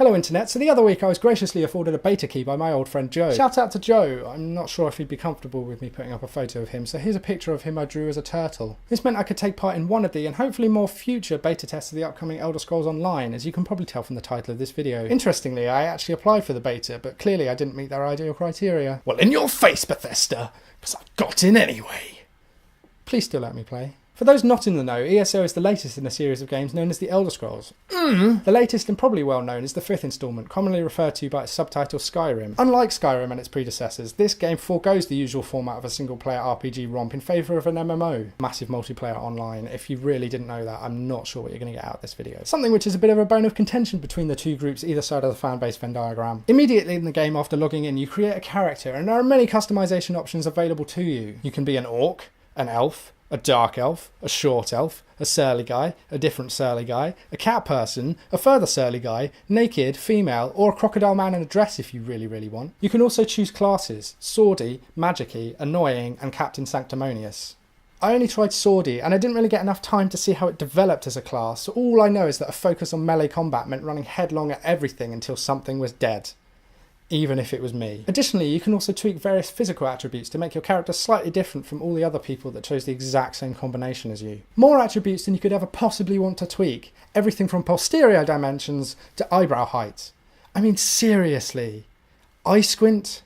Hello internet, so the other week I was graciously afforded a beta key by my old friend Joe. Shout out to Joe. I'm not sure if he'd be comfortable with me putting up a photo of him, so here's a picture of him I drew as a turtle. This meant I could take part in one of the, and hopefully more future, beta tests of the upcoming Elder Scrolls Online, as you can probably tell from the title of this video. Interestingly, I actually applied for the beta, but clearly I didn't meet their ideal criteria. Well, in your face, Bethesda, because I got in anyway. Please still let me play. For those not in the know, ESO is the latest in a series of games known as the Elder Scrolls. The latest and probably well known is the 5th instalment, commonly referred to by its subtitle Skyrim. Unlike Skyrim and its predecessors, this game forgoes the usual format of a single-player RPG romp in favour of an MMO. Massive multiplayer online. If you really didn't know that, I'm not sure what you're going to get out of this video. Something which is a bit of a bone of contention between the two groups either side of the fanbase Venn diagram. Immediately in the game after logging in, you create a character, and there are many customization options available to you. You can be an orc, an elf, a dark elf, a short elf, a surly guy, a different surly guy, a cat person, a further surly guy, naked, female, or a crocodile man in a dress if you really want. You can also choose classes: Swordy, Magicy, Annoying, and Captain Sanctimonious. I only tried Swordy, and I didn't really get enough time to see how it developed as a class, so all I know is that a focus on melee combat meant running headlong at everything until something was dead. Even if it was me. Additionally, you can also tweak various physical attributes to make your character slightly different from all the other people that chose the exact same combination as you. More attributes than you could ever possibly want to tweak. Everything from posterior dimensions to eyebrow height. I mean, seriously. Eye squint?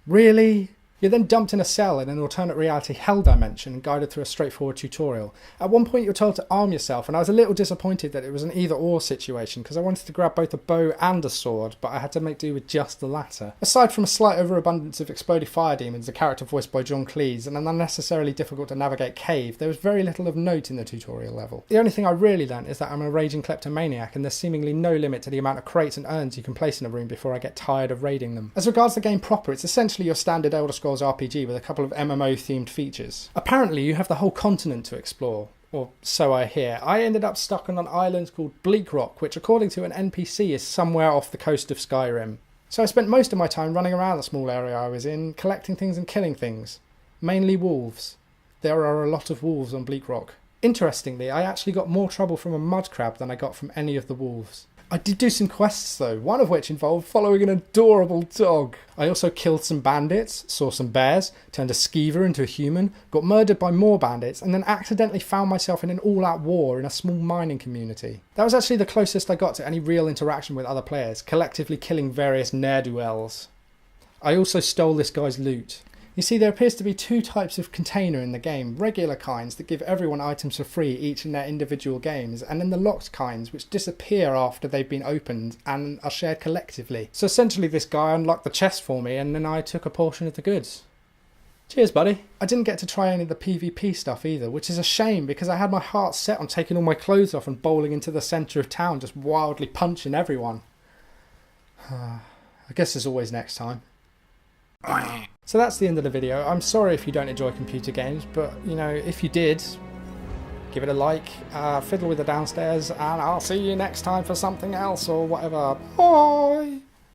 Really? You're then dumped in a cell in an alternate reality hell dimension and guided through a straightforward tutorial. At one point you're told to arm yourself, and I was a little disappointed that it was an either-or situation because I wanted to grab both a bow and a sword, but I had to make do with just the latter. Aside from a slight overabundance of exploded fire demons, a character voiced by John Cleese, and an unnecessarily difficult to navigate cave, there was very little of note in the tutorial level. The only thing I really learnt is that I'm a raging kleptomaniac, and there's seemingly no limit to the amount of crates and urns you can place in a room before I get tired of raiding them. As regards the game proper, it's essentially your standard Elder Scrolls RPG with a couple of MMO-themed features. Apparently you have the whole continent to explore, or so I hear. I ended up stuck on an island called Bleak Rock, which according to an NPC is somewhere off the coast of Skyrim. So I spent most of my time running around the small area I was in, collecting things and killing things. Mainly wolves. There are a lot of wolves on Bleak Rock. Interestingly, I actually got more trouble from a mud crab than I got from any of the wolves. I did do some quests though, one of which involved following an adorable dog. I also killed some bandits, saw some bears, turned a skeever into a human, got murdered by more bandits, and then accidentally found myself in an all-out war in a small mining community. That was actually the closest I got to any real interaction with other players, collectively killing various ne'er-do-wells. I also stole this guy's loot. You see, there appears to be two types of container in the game, regular kinds that give everyone items for free each in their individual games, and then the locked kinds which disappear after they've been opened and are shared collectively. So essentially this guy unlocked the chest for me and then I took a portion of the goods. Cheers buddy. I didn't get to try any of the PvP stuff either, which is a shame because I had my heart set on taking all my clothes off and bowling into the centre of town just wildly punching everyone. I guess there's always next time. So that's the end of the video. I'm sorry if you don't enjoy computer games, but you know, if you did, give it a like, fiddle with the downstairs, and I'll see you next time for something else or whatever. Bye!